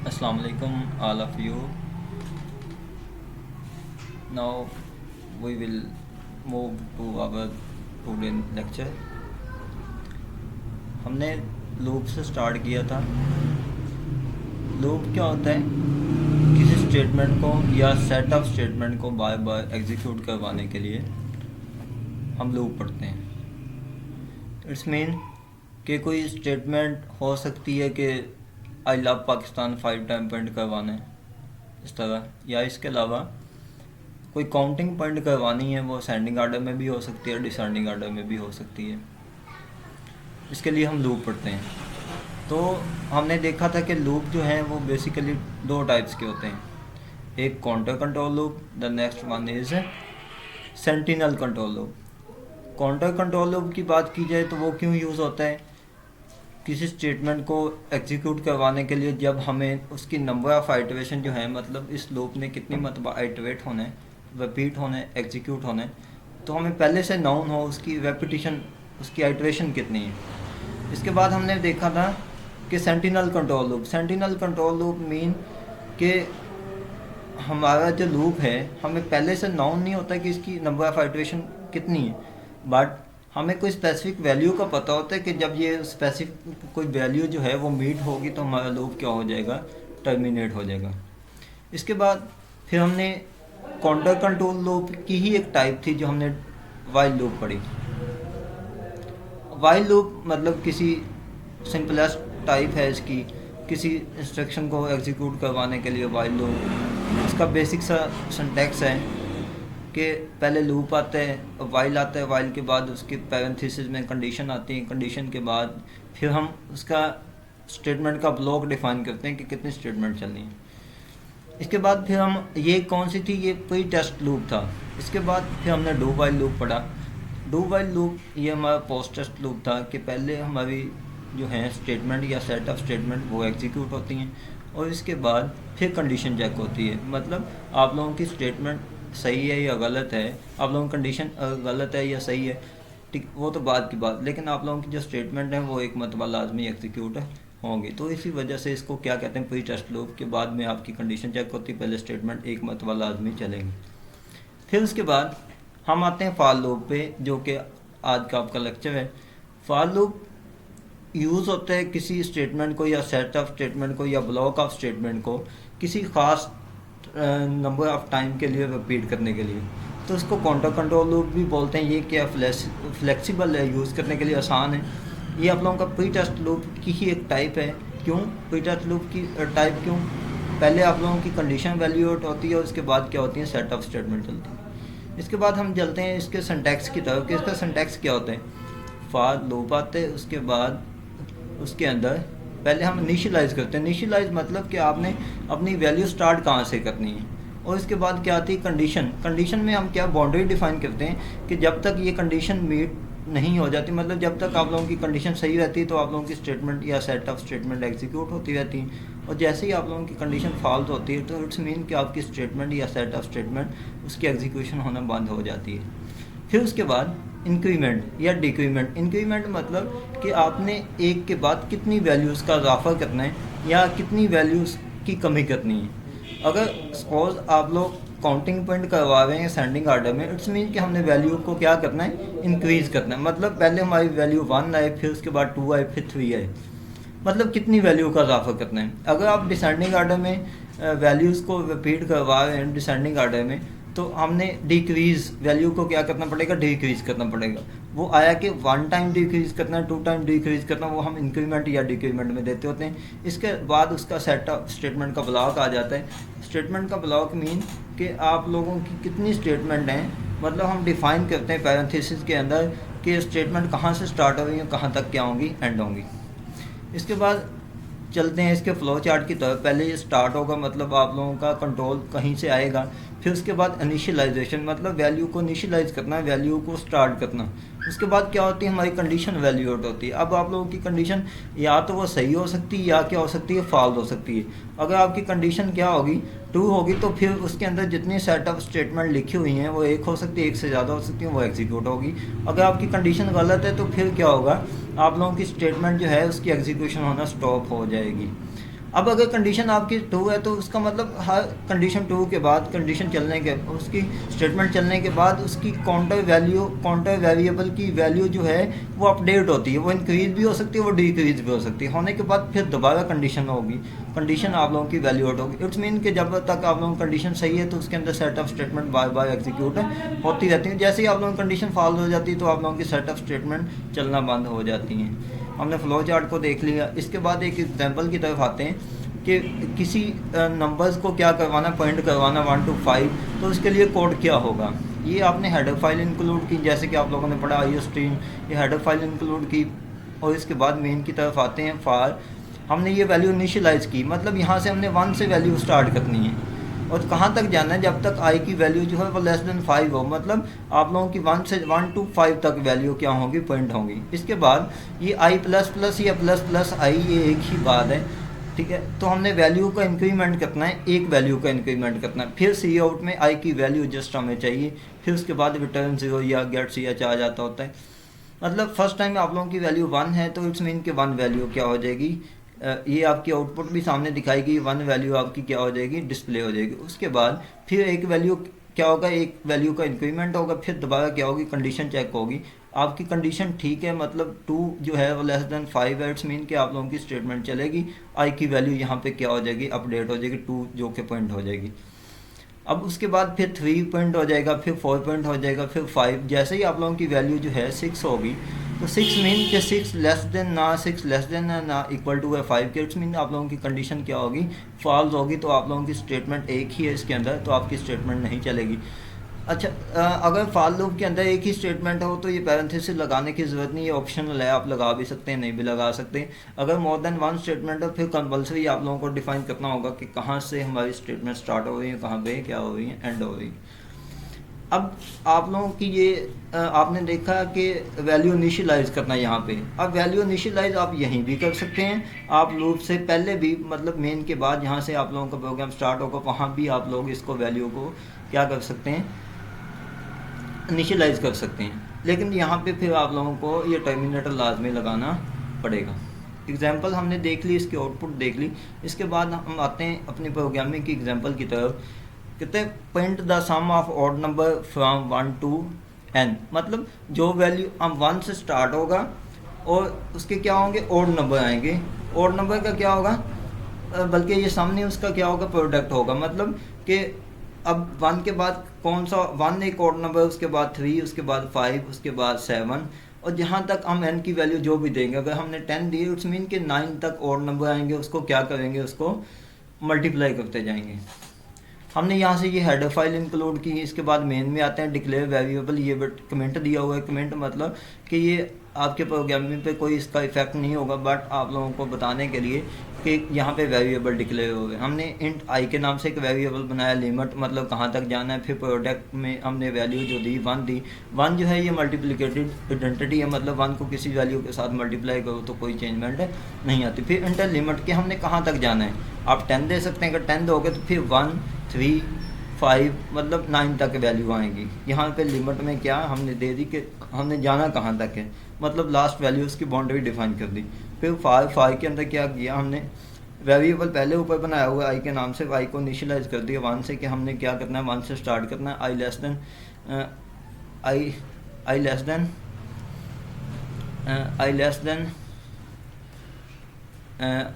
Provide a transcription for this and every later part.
Assalamu alaikum all of you. Now we will move to our today lecture. हमने loop से start किया था। Loop क्या होता है? किसी स्टेटमेंट को या सेट ऑफ स्टेटमेंट को बार बार एग्जीक्यूट करवाने के लिए हम लूप पढ़ते हैं। इट्स मीन कि कोई स्टेटमेंट हो सकती है कि I love Pakistan 5 time print करवाना है, इस तरह, या इसके अलावा कोई काउंटिंग प्रिंट करवानी है, वो सेंडिंग आर्डर में भी हो सकती है, डिसेंडिंग आर्डर में भी हो सकती है। इसके लिए हम लूप पढ़ते हैं। तो हमने देखा था कि लूप जो है वो बेसिकली दो टाइप्स के होते हैं। एक counter control loop, the next one is sentinel control loop. Counter control loop की बात की जाए तो वो क्यों यूज़ होता है? किसी स्टेटमेंट को एग्जीक्यूट करवाने के लिए जब हमें उसकी नंबर ऑफ़ आइटरेशन जो है, मतलब इस लूप ने कितनी मरतबा आइटरेट होना है, रिपीट होना है, एग्जीक्यूट होना है, तो हमें पहले से नाउन हो उसकी रेपिटिशन, उसकी आइटरेशन कितनी है। इसके बाद हमने देखा था कि sentinel control loop. Sentinel control loop mean कि हमारा जो लूप है हमें पहले से नाउन नहीं होता कि इसकी नंबर ऑफ़ आइटरेशन कितनी है, बट हमें कोई स्पेसिफिक वैल्यू का पता होता है कि जब ये स्पेसिफिक कोई वैल्यू जो है वो मीट होगी तो हमारा लूप क्या हो जाएगा, टर्मिनेट हो जाएगा। इसके बाद फिर हमने काउंटर कंट्रोल लूप की ही एक टाइप थी जो हमने वाइल लूप पढ़ी। वाइल लूप मतलब किसी सिंपलेस्ट टाइप है इसकी, किसी इंस्ट्रक्शन को एग्जीक्यूट करवाने के लिए वाइल लूप। इसका बेसिक सा सिंटैक्स है कि पहले लूप आता है, वाइल आता है, वाइल के बाद उसके पैरेंथेसिस में कंडीशन आती है, कंडीशन के बाद फिर हम उसका स्टेटमेंट का ब्लॉक डिफाइन करते हैं कि कितनी स्टेटमेंट चलनी है। इसके बाद फिर हम, ये कौन सी थी, ये प्री टेस्ट लूप था। इसके बाद फिर हमने डू वाइल लूप पढ़ा। डू वाइल लूप ये हमारा पोस्ट टेस्ट लूप था कि पहले हमारी जो है स्टेटमेंट या सेट ऑफ स्टेटमेंट वो एग्जीक्यूट होती हैं और इसके बाद फिर कंडीशन चेक होती है। मतलब आप लोगों की स्टेटमेंट सही है या गलत है, आप लोगों की कंडीशन गलत है या सही है, ठीक, वो तो बाद की बात, लेकिन आप लोगों की जो स्टेटमेंट है वो एक मरतबा लाजमी एग्जीक्यूट होंगी। तो इसी वजह से इसको क्या कहते हैं, प्री टेस्ट लूप। के बाद में आपकी कंडीशन चेक होती है, पहले स्टेटमेंट एक मरतबा लाजमी चलेंगी। फिर उसके बाद हम आते हैं फॉर लूप पे, जो कि आज का आपका लेक्चर है। फॉर लूप यूज़ होता है किसी स्टेटमेंट को या सेट ऑफ स्टेटमेंट को या ब्लॉक ऑफ स्टेटमेंट को किसी ख़ास नंबर ऑफ टाइम के लिए रिपीट करने के लिए। तो इसको काउंटर कंट्रोल लूप भी बोलते हैं। ये क्या फ्लेक्सिबल है, यूज़ करने के लिए आसान है। ये आप लोगों का प्री टेस्ट लूप की ही एक टाइप है। क्यों प्री टेस्ट लूप की टाइप? क्यों? पहले आप लोगों की कंडीशन वैल्यूएट होती है और उसके बाद क्या होती है, सेट ऑफ स्टेटमेंट चलती है। इसके बाद हम चलते हैं इसके सिंटैक्स की तरफ कि इसका सिंटैक्स क्या होता है। फॉर लूप आते हैं, उसके बाद उसके अंदर पहले हम इनिशियलाइज़ करते हैं। इनिशियलाइज़ मतलब कि आपने अपनी वैल्यू स्टार्ट कहाँ से करनी है। और इसके बाद क्या आती है, कंडीशन। कंडीशन में हम क्या बाउंड्री डिफाइन करते हैं कि जब तक ये कंडीशन मीट नहीं हो जाती, मतलब जब तक आप लोगों की कंडीशन सही रहती है तो आप लोगों की स्टेटमेंट या सेट ऑफ स्टेटमेंट एग्जीक्यूट होती रहती है। और जैसे ही आप लोगों की कंडीशन फॉल्स होती है तो इट्स मीन कि आपकी स्टेटमेंट या सेट ऑफ स्टेटमेंट उसकी एग्जीक्यूशन होना बंद हो जाती है। फिर उसके बाद इंक्रीमेंट या डिक्रीमेंट। इंक्रीमेंट मतलब कि आपने एक के बाद कितनी वैल्यूज़ का इजाफा करना है या कितनी वैल्यूज़ की कमी करनी है। अगर सपोज आप लोग काउंटिंग पॉइंट करवा रहे हैं सेंडिंग आर्डर में, इट्स मीन कि हमने वैल्यू को क्या करना है, इंक्रीज़ करना है। मतलब पहले हमारी वैल्यू 1 आए, फिर उसके बाद 2 आए, फिर 3 आए, मतलब कितनी वैल्यू का इजाफा करना है। अगर आप डिसेंडिंग आर्डर में वैल्यूज़ को रिपीट करवा रहे हैं डिसेंडिंग आर्डर में, तो हमने डिक्रीज़ वैल्यू को क्या करना पड़ेगा, डिक्रीज़ करना पड़ेगा। वो आया कि 1 टाइम डिक्रीज़ करना, 2 टाइम डिक्रीज़ करना, वो हम इंक्रीमेंट या डिक्रीमेंट में देते होते हैं। इसके बाद उसका सेट ऑफ स्टेटमेंट का ब्लॉक आ जाता है। स्टेटमेंट का ब्लॉक मीन कि आप लोगों की कितनी स्टेटमेंट हैं, मतलब हम डिफ़ाइन करते हैं पैरेंथेसिस के अंदर कि स्टेटमेंट कहाँ से स्टार्ट हो रही है, कहाँ तक क्या होंगी, एंड होंगी। इसके बाद चलते हैं इसके फ्लो चार्ट की तरफ। पहले ये स्टार्ट होगा, मतलब आप लोगों का कंट्रोल कहीं से आएगा। फिर उसके बाद इनिशियलाइजेशन, मतलब वैल्यू को इनिशियलाइज करना, वैल्यू को स्टार्ट करना। उसके बाद क्या होती है, हमारी कंडीशन वैल्यूएट होती है। अब आप लोगों की कंडीशन या तो वो सही हो सकती है या क्या हो सकती है, फॉल्स हो सकती है। अगर आपकी कंडीशन क्या होगी, 2 होगी, तो फिर उसके अंदर जितनी सेट ऑफ स्टेटमेंट लिखी हुई हैं वो एक हो सकती है, एक से ज़्यादा हो सकती है, वो एग्जीक्यूट होगी। अगर आपकी कंडीशन गलत है तो फिर क्या होगा, आप लोगों की स्टेटमेंट जो है उसकी एग्जीक्यूशन होना स्टॉप हो जाएगी। अब अगर कंडीशन आपकी ट्रू है तो उसका मतलब हर कंडीशन ट्रू के बाद कंडीशन चलने के उसकी स्टेटमेंट चलने के बाद उसकी काउंटर वेरिएबल की वैल्यू जो है वो अपडेट होती है, वो इंक्रीज भी हो सकती है, वो डिक्रीज भी हो सकती है। होने के बाद फिर दोबारा कंडीशन होगी, कंडीशन आप लोगों की वैल्यू आउट होगी। इट्स मीन कि जब तक आप लोगों की कंडीशन सही है तो उसके अंदर set of statement bar bar execute होती रहती है। जैसे ही आप लोगों की कंडीशन फॉल्स हो जाती है तो आप लोगों की सेट ऑफ स्टेटमेंट चलना बंद हो जाती हैं। हमने फ्लो चार्ट को देख लिया। इसके बाद एक एग्जांपल की तरफ आते हैं कि किसी नंबर्स को क्या करवाना, पॉइंट करवाना 1 to 5, तो उसके लिए कोड क्या होगा। ये आपने हेडर फाइल इंक्लूड की, जैसे कि आप लोगों ने पढ़ा आई स्ट्रीम, ये हेडर फाइल इंक्लूड की। और इसके बाद मेन की तरफ आते हैं फॉर, हमने ये वैल्यू इनिशियलाइज़ की, मतलब यहाँ से हमने 1 से वैल्यू स्टार्ट करनी है और कहाँ तक जाना है, जब तक आई की वैल्यू जो है वो लेस देन 5 हो, मतलब आप लोगों की 1 to 5 तक वैल्यू क्या होगी, पॉइंट होंगी। इसके बाद ये आई प्लस प्लस या प्लस प्लस आई, ये एक ही बात है, ठीक है। तो हमने वैल्यू का इंक्रीमेंट करना है, एक वैल्यू का इंक्रीमेंट करना है, फिर सी आउट में आई की वैल्यू जस्ट हमें चाहिए, फिर उसके बाद रिटर्न 0 या गेट सी एच आ जाता होता है। मतलब फर्स्ट टाइम आप लोगों की वैल्यू 1 है तो इट्स मीन के 1 वैल्यू क्या हो जाएगी, ये आपकी आउटपुट भी सामने दिखाएगी, 1 वैल्यू आपकी क्या हो जाएगी, डिस्प्ले हो जाएगी। उसके बाद फिर एक वैल्यू क्या होगा, एक वैल्यू का इंक्रीमेंट होगा, फिर दोबारा क्या होगी, कंडीशन चेक होगी। आपकी कंडीशन ठीक है, मतलब 2 जो है वो लेस देन 5 है, इट्स मीन कि आप लोगों की स्टेटमेंट चलेगी, आई की वैल्यू यहाँ पे क्या हो जाएगी, अपडेट हो जाएगी, 2 जो के पॉइंट हो जाएगी। अब उसके बाद फिर 3 पॉइंट हो जाएगा, फिर 4 पॉइंट हो जाएगा, फिर 5। जैसे ही आप लोगों की वैल्यू जो है 6 होगी तो 6 मीन के 6 लेस देन ना इक्वल टू है 5 के, इट्स मीन आप लोगों की कंडीशन क्या होगी, फॉल्स होगी। तो आप लोगों की स्टेटमेंट एक ही है इसके अंदर, तो आपकी स्टेटमेंट नहीं चलेगी। अच्छा, अगर फॉर लूप के अंदर एक ही स्टेटमेंट हो तो ये पैरेंथेसिस लगाने की ज़रूरत नहीं है, ऑप्शनल है, आप लगा भी सकते हैं, नहीं भी लगा सकते। अगर मोर देन 1 स्टेटमेंट हो फिर कंपल्सरी आप लोगों को डिफाइन करना होगा कि कहाँ से हमारी स्टेटमेंट स्टार्ट हो रही है, कहाँ पे क्या हो रही है, एंड हो रही है। अब आप लोगों की ये आपने देखा कि वैल्यू इनिशियलाइज़ करना यहाँ पे। अब वैल्यू इनिशियलाइज़ आप यहीं भी कर सकते हैं, आप लूप से पहले भी, मतलब मेन के बाद जहाँ से आप लोगों का प्रोग्राम स्टार्ट होगा वहाँ भी आप लोग इसको वैल्यू को क्या कर सकते हैं, इनिशियलाइज़ कर सकते हैं। लेकिन यहाँ पे फिर आप लोगों को ये टर्मिनेटर लाजमी लगाना पड़ेगा। एग्जाम्पल हमने देख ली, इसकी आउटपुट देख ली। इसके बाद हम आते हैं अपनी प्रोग्रामिंग की एग्जाम्पल की तरफ। कहते हैं print the sum of odd number from 1 to n, मतलब जो वैल्यू हम 1 से स्टार्ट होगा और उसके क्या होंगे, ऑड नंबर आएंगे। ऑड नंबर का क्या होगा, बल्कि ये सामने उसका क्या होगा, प्रोडक्ट होगा। मतलब कि अब 1 के बाद कौन सा 1 एक ऑड नंबर, उसके बाद 3, उसके बाद 5, उसके बाद 7, और जहाँ तक हम n की वैल्यू जो भी देंगे, अगर हमने 10 दी इट्स मीन कि 9 तक ऑड नंबर आएंगे, उसको क्या करेंगे, उसको मल्टीप्लाई करते जाएंगे। हमने यहाँ से ये हेडर फाइल इंक्लूड की। इसके बाद मेन में आते हैं डिक्लेयर वेरिएबल। ये कमेंट दिया हुआ है, कमेंट मतलब कि ये आपके प्रोग्रामिंग पे कोई इसका इफेक्ट नहीं होगा, बट आप लोगों को बताने के लिए कि यहाँ पे वेरिएबल डिक्लेयर हो गए। हमने इंट आई के नाम से एक वेरिएबल बनाया, लिमिट मतलब कहाँ तक जाना है। फिर प्रोडक्ट में हमने वैल्यू जो दी 1 दी। 1 जो है ये मल्टीप्लिकेटेड आइडेंटिटी है, मतलब 1 को किसी वैल्यू के साथ मल्टीप्लाई करो तो कोई चेंजमेंट नहीं आती। फिर इंटर लिमिट के हमने कहाँ तक जाना है, आप 10 दे सकते हैं, अगर 10 दोगे तो फिर 1 3 5 मतलब 9 तक वैल्यू आएंगी। यहाँ पे लिमिट में क्या हमने दे दी कि हमने जाना कहाँ तक है, मतलब लास्ट वैल्यू उसकी बाउंड्री डिफाइन कर दी। फिर 5 के अंदर क्या किया, हमने वेरिएबल पहले ऊपर बनाया हुआ आई के नाम से, आई को इनिशियलाइज कर दिया 1 से कि हमने क्या करना है, 1 से स्टार्ट करना है। आई लेस देन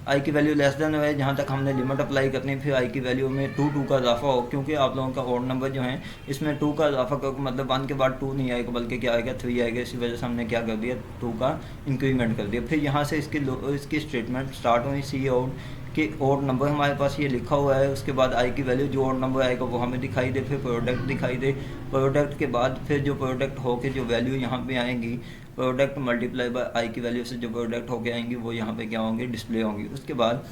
आई की वैल्यू लेस देन है जहाँ तक हमने लिमिट अप्लाई करनी है। फिर आई की वैल्यू में 2 का इजाफा हो, क्योंकि आप लोगों का ऑड नंबर जो है इसमें 2 का इजाफा कर, मतलब 1 के बाद 2 नहीं आएगा बल्कि क्या आएगा, 3 आएगा। इसी वजह से हमने क्या कर दिया, 2 का इंक्रीमेंट कर दिया। फिर यहाँ से इसकी स्टेटमेंट स्टार्ट हुई सी आउट कि ऑड नंबर हमारे पास ये लिखा हुआ है। उसके बाद आई की वैल्यू जो ऑड नंबर आएगा वो हमें दिखाई दे, फिर प्रोडक्ट दिखाई दे। प्रोडक्ट के बाद फिर जो प्रोडक्ट हो के जो वैल्यू यहाँ पे आएंगी, प्रोडक्ट मल्टीप्लाई बाय आई की वैल्यू से जो प्रोडक्ट होके आएंगी वो यहाँ पे क्या होंगे, डिस्प्ले होंगी। उसके बाद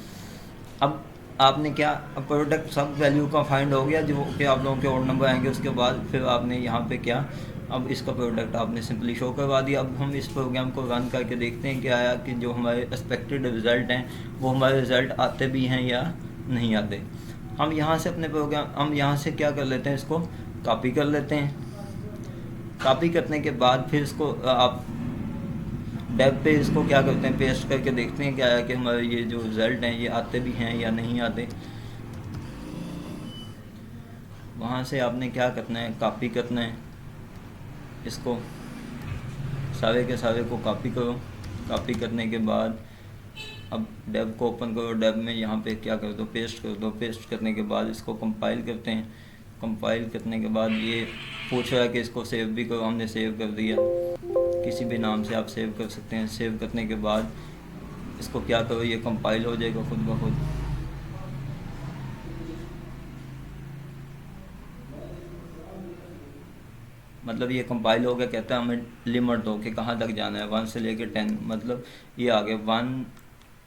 अब आपने क्या, अब प्रोडक्ट सब वैल्यू का फाइंड हो गया जो कि आप लोगों के ऑड नंबर आएंगे। उसके बाद फिर आपने यहाँ पे क्या, अब इसका प्रोडक्ट आपने सिंपली शो करवा दिया। अब हम इस प्रोग्राम को रन करके देखते हैं कि आया कि जो हमारे एक्सपेक्टेड रिज़ल्ट हैं वो हमारे रिज़ल्ट आते भी हैं या नहीं आते। हम यहाँ से अपने प्रोग्राम, हम यहाँ से क्या कर लेते हैं, इसको कॉपी कर लेते हैं। कॉपी करने के बाद फिर इसको आप डेब पे इसको क्या करते हैं, पेस्ट करके देखते हैं क्या है कि हमारे ये जो रिज़ल्ट हैं ये आते भी हैं या नहीं आते। वहाँ से आपने क्या करना है, कॉपी करना है इसको, सारे के सारे को कॉपी करो। कॉपी करने के बाद अब डेब को ओपन करो, डेब में यहाँ पे क्या कर दो, पेस्ट कर दो। पेस्ट करने के बाद इसको कंपाइल करते हैं। कंपाइल करने के बाद ये पूछ रहा है कि इसको सेव भी करो, हमने सेव कर दिया। किसी भी नाम से आप सेव कर सकते हैं। सेव करने के बाद इसको क्या करो, ये कंपाइल हो जाएगा खुद ब खुद। मतलब ये कंपाइल हो गया, कहता है हमें लिमिट दो कि कहाँ तक जाना है, 1 से लेकर 10। मतलब ये आ गया 1,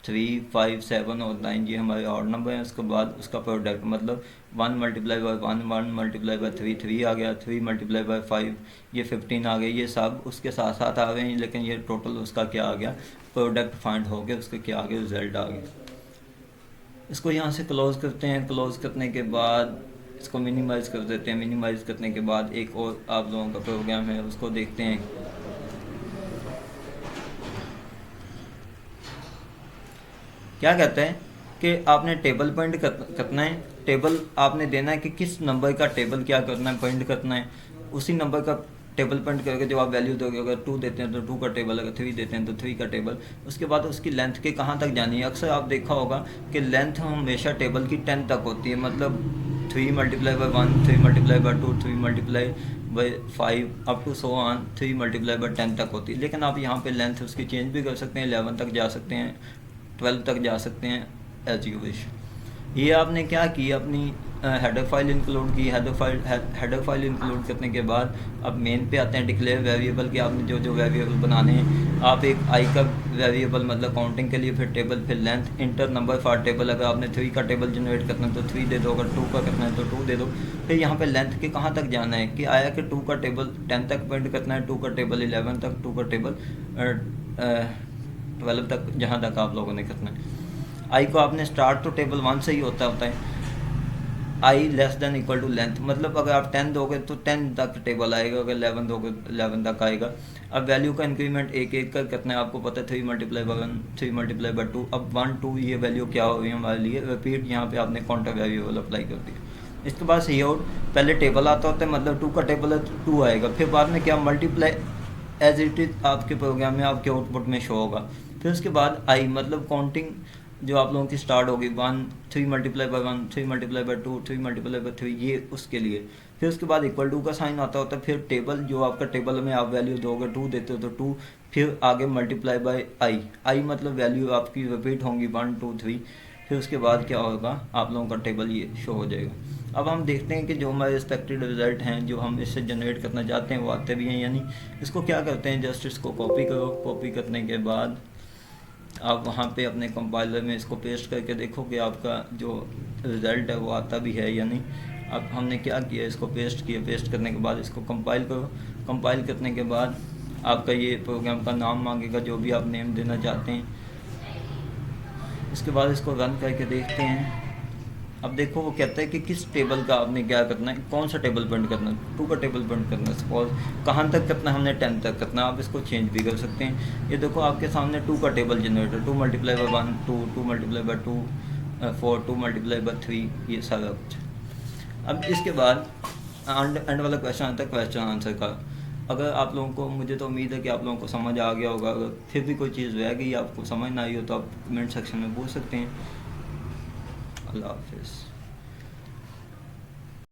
3, 5, 7 और 9, ये हमारे और नंबर हैं। उसके बाद उसका प्रोडक्ट मतलब 1 मल्टीप्लाई बाई 1, 1 मल्टीप्लाई बाई 3, 3 आ गया। 3 मल्टीप्लाई बाई 5, ये 15 आ गया। ये सब उसके साथ साथ आ गए हैं, लेकिन ये टोटल उसका क्या आ गया, प्रोडक्ट फाइंड हो गया, उसके क्या आ गया, रिजल्ट आ गया। इसको यहाँ से क्लोज़ करते हैं। क्लोज़ करने के बाद इसको मिनिमाइज़ कर देते हैं। मिनिमाइज़ करने के बाद एक और आप लोगों का प्रोग्राम है, उसको देखते हैं। क्या कहते हैं कि आपने टेबल पॉइंट करना है। टेबल आपने देना है कि किस नंबर का टेबल क्या करना है, पॉइंट करना है। उसी नंबर का टेबल पॉइंट करके जो आप वैल्यू दोगे, अगर 2 देते हैं तो 2 का टेबल, अगर 3 देते हैं तो 3 का टेबल। उसके बाद उसकी लेंथ के कहाँ तक जानी है। अक्सर आप देखा होगा कि लेंथ हमेशा टेबल की 10 तक होती है। मतलब 3 multiply by 1, 3 multiply by 2, 3 multiply by 5 up to so on 3 multiply by 10 तक होती है। लेकिन आप यहाँ पे लेंथ उसकी चेंज भी कर सकते हैं, 11 तक जा सकते हैं, 12 तक जा सकते हैं, एज यू विश। ये आपने क्या की, अपनी हेडर फाइल इंक्लूड की। हेडर फाइल इंक्लूड करने के बाद अब मेन पे आते हैं, डिक्लेयर वेरिएबल के आपने जो जो वेरिएबल बनाने हैं। आप एक आई का वेरिएबल मतलब काउंटिंग के लिए, फिर टेबल, फिर length, inter number for table. अगर आपने 3 का टेबल जनरेट करना है तो 3 दे दो, अगर 2 का करना है तो 2 दे दो। फिर यहाँ पे लेंथ के कहाँ तक जाना है, कि आया कि 2 का टेबल 10 तक प्रिंट करना है, 2 का टेबल 11 तक, 2 का टेबल 12 तक, जहाँ तक आप लोगों ने करना है। आई को आपने स्टार्ट तो टेबल 1 से ही होता है। I less than equal to length, मतलब अगर आप 10 दोगे तो 10 तक टेबल आएगा, अगर 11 दोगे 11 तक आएगा। अब वैल्यू का इंक्रीमेंट एक एक कर कितना है आपको पता है, 3 मल्टीप्लाई बाई 1, 3 मल्टीप्लाई बाई 2। अब 1, 2 ये वैल्यू क्या हो गई हमारे लिए, रिपीट। यहाँ पे आपने काउंटर वेरिएबल अप्लाई कर दिया। इसके बाद सी आउट, पहले टेबल आता होता है, मतलब 2 का टेबल है तो 2 आएगा। फिर बाद में क्या, मल्टीप्लाई एज इट इज आपके प्रोग्राम में, आपके आउटपुट में शो होगा। फिर उसके बाद आई मतलब काउंटिंग जो आप लोगों की स्टार्ट होगी, 1, 3 multiply by 1, 3 multiply by 2, 3 multiply by 3, ये उसके लिए। फिर उसके बाद इक्वल टू का साइन आता होता है। फिर टेबल, जो आपका टेबल में आप वैल्यू दोगे, 2 देते हो तो 2। फिर आगे मल्टीप्लाई बाई आई मतलब वैल्यू आपकी रिपीट होंगी 1, 2, 3। फिर उसके बाद क्या होगा, आप लोगों का टेबल ये शो हो जाएगा। अब हम देखते हैं कि जो हमारे एक्सपेक्टेड रिजल्ट हैं, जो हम इससे जनरेट करना चाहते हैं, वो आते भी हैं या नहीं। इसको क्या करते हैं, जस्ट इसको कॉपी करो। कॉपी करने के बाद आप वहाँ पे अपने कंपाइलर में इसको पेस्ट करके देखो कि आपका जो रिज़ल्ट है वो आता भी है या नहीं। अब हमने क्या किया, इसको पेस्ट किया। पेस्ट करने के बाद इसको कंपाइल करो। कंपाइल करने के बाद आपका ये प्रोग्राम का नाम मांगेगा, जो भी आप नेम देना चाहते हैं। इसके बाद इसको रन करके देखते हैं। अब देखो वो कहता है कि किस टेबल का आपने क्या करना है, कौन सा टेबल प्रिंट करना है। 2 का टेबल प्रिंट करना है सपोज। कहाँ तक करना है, हमने 10 तक करना है। आप इसको चेंज भी कर सकते हैं। ये देखो आपके सामने 2 का टेबल जनरेट है, 2 multiply by 1, 2, 2 multiply by 2, 4, 2 multiply by 3, ये सारा कुछ। अब इसके बाद एंड वाला क्वेश्चन आता है, क्वेश्चन आंसर का। अगर आप लोगों को, मुझे तो उम्मीद है कि आप लोगों को समझ आ गया होगा। अगर फिर भी कोई चीज़ रह गई, आपको समझ ना आई हो, तो आप कमेंट सेक्शन में पूछ सकते हैं। अल्लाह हाफिज़।